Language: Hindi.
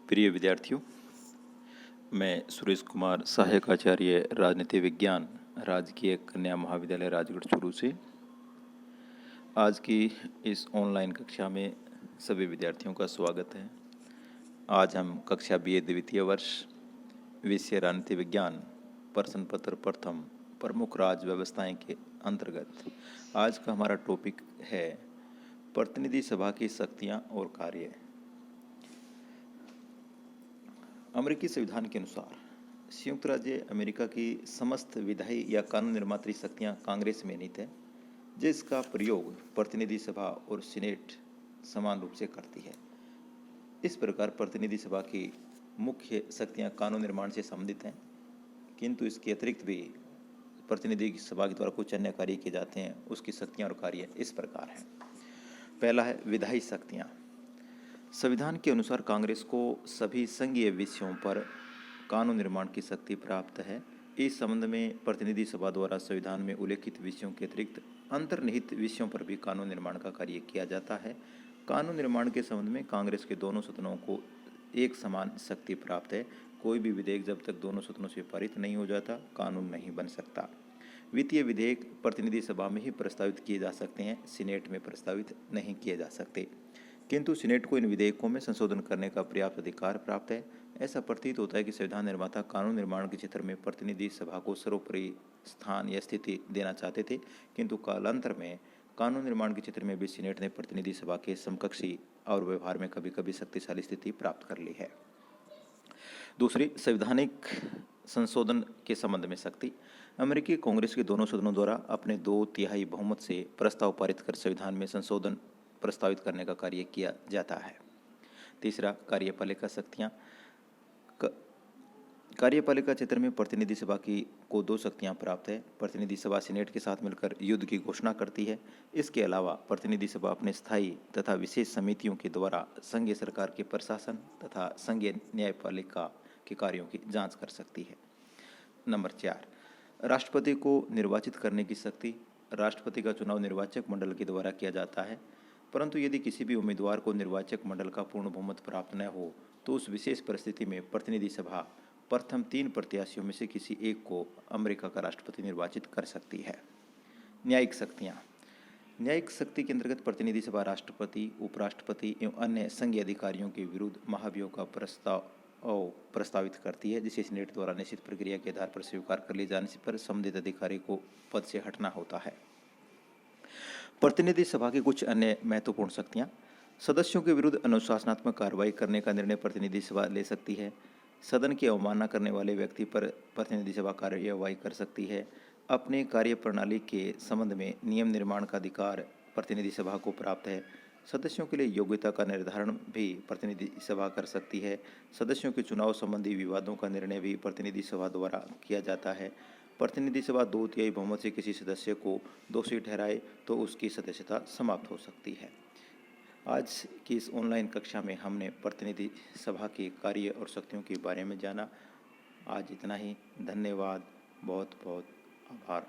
प्रिय विद्यार्थियों, मैं सुरेश कुमार, सहायक आचार्य राजनीति विज्ञान, राजकीय कन्या महाविद्यालय राजगढ़ चूरू से आज की इस ऑनलाइन कक्षा में सभी विद्यार्थियों का स्वागत है। आज हम कक्षा BA द्वितीय वर्ष विषय राजनीति विज्ञान प्रश्न पत्र प्रथम प्रमुख राज्य व्यवस्थाएं के अंतर्गत आज का हमारा टॉपिक है प्रतिनिधि सभा की शक्तियां और कार्य। अमेरिकी संविधान के अनुसार संयुक्त राज्य अमेरिका की समस्त विधायी या कानून निर्मात्री शक्तियां कांग्रेस में निहित है, जिसका प्रयोग प्रतिनिधि सभा और सीनेट समान रूप से करती है। इस प्रकार प्रतिनिधि सभा की मुख्य शक्तियां कानून निर्माण से संबंधित हैं, किंतु इसके अतिरिक्त भी प्रतिनिधि सभा के द्वारा कुछ अन्य कार्य किए जाते हैं। उसकी शक्तियां और कार्य इस प्रकार हैं। पहला है विधायी शक्तियां। संविधान के अनुसार कांग्रेस को सभी संघीय विषयों पर कानून निर्माण की शक्ति प्राप्त है। इस संबंध में प्रतिनिधि सभा द्वारा संविधान में उल्लेखित विषयों के अतिरिक्त अंतर्निहित विषयों पर भी कानून निर्माण का कार्य किया जाता है। कानून निर्माण के संबंध में कांग्रेस के दोनों सदनों को एक समान शक्ति प्राप्त है। कोई भी विधेयक जब तक दोनों सदनों से पारित नहीं हो जाता, कानून नहीं बन सकता। वित्तीय विधेयक प्रतिनिधि सभा में ही प्रस्तावित किए जा सकते हैं, सीनेट में प्रस्तावित नहीं किए जा सकते, किंतु सीनेट को इन विधेयकों में संशोधन करने का पर्याप्त अधिकार प्राप्त है। ऐसा प्रतीत होता है कि संविधान निर्माता कानून निर्माण के क्षेत्र में प्रतिनिधि सभा को सर्वोपरि स्थान या स्थिति देना चाहते थे, किंतु कालांतर में कानून निर्माण के क्षेत्र में भी सीनेट ने प्रतिनिधि सभा के समकक्षी और व्यवहार में कभी कभी शक्तिशाली स्थिति प्राप्त कर ली है। दूसरी, संवैधानिक संशोधन के संबंध में शक्ति। अमेरिकी कांग्रेस के दोनों सदनों द्वारा अपने 2/3 बहुमत से प्रस्ताव पारित कर संविधान में संशोधन प्रस्तावित करने का कार्य किया जाता है। तीसरा, कार्यपालिका शक्तियाँ। कार्यपालिका क्षेत्र में प्रतिनिधि सभा को 2 शक्तियाँ प्राप्त है। प्रतिनिधि सभा सीनेट के साथ मिलकर युद्ध की घोषणा करती है। इसके अलावा प्रतिनिधि सभा अपने स्थायी तथा विशेष समितियों के द्वारा संघीय सरकार के प्रशासन तथा संघीय न्यायपालिका के कार्यों की जांच कर सकती है। नंबर 4, राष्ट्रपति को निर्वाचित करने की शक्ति। राष्ट्रपति का चुनाव निर्वाचक मंडल के द्वारा किया जाता है, परंतु यदि किसी भी उम्मीदवार को निर्वाचक मंडल का पूर्ण बहुमत प्राप्त न हो तो उस विशेष परिस्थिति में प्रतिनिधि सभा प्रथम 3 प्रत्याशियों में से किसी एक को अमेरिका का राष्ट्रपति निर्वाचित कर सकती है। न्यायिक शक्तियाँ। न्यायिक शक्ति के अंतर्गत प्रतिनिधि सभा राष्ट्रपति, उपराष्ट्रपति एवं अन्य संघीय अधिकारियों के विरुद्ध महाभियोग का प्रस्तावित करती है, जिसे सीनेट द्वारा निश्चित प्रक्रिया के आधार पर स्वीकार कर लिए जाने पर संबंधित अधिकारी को पद से हटना होता है। प्रतिनिधि सभा की कुछ अन्य महत्वपूर्ण शक्तियाँ। सदस्यों के विरुद्ध अनुशासनात्मक कार्रवाई करने का निर्णय प्रतिनिधि सभा ले सकती है। सदन की अवमानना करने वाले व्यक्ति पर प्रतिनिधि सभा कार्यवाही कर सकती है। अपने कार्य प्रणाली के संबंध में नियम निर्माण का अधिकार प्रतिनिधि सभा को प्राप्त है। सदस्यों के लिए योग्यता का निर्धारण भी प्रतिनिधि सभा कर सकती है। सदस्यों के चुनाव संबंधी विवादों का निर्णय भी प्रतिनिधि सभा द्वारा किया जाता है। प्रतिनिधि सभा 2/3 बहुमत से किसी सदस्य को दोषी ठहराए तो उसकी सदस्यता समाप्त हो सकती है। आज की इस ऑनलाइन कक्षा में हमने प्रतिनिधि सभा के कार्य और शक्तियों के बारे में जाना। आज इतना ही। धन्यवाद, बहुत बहुत आभार।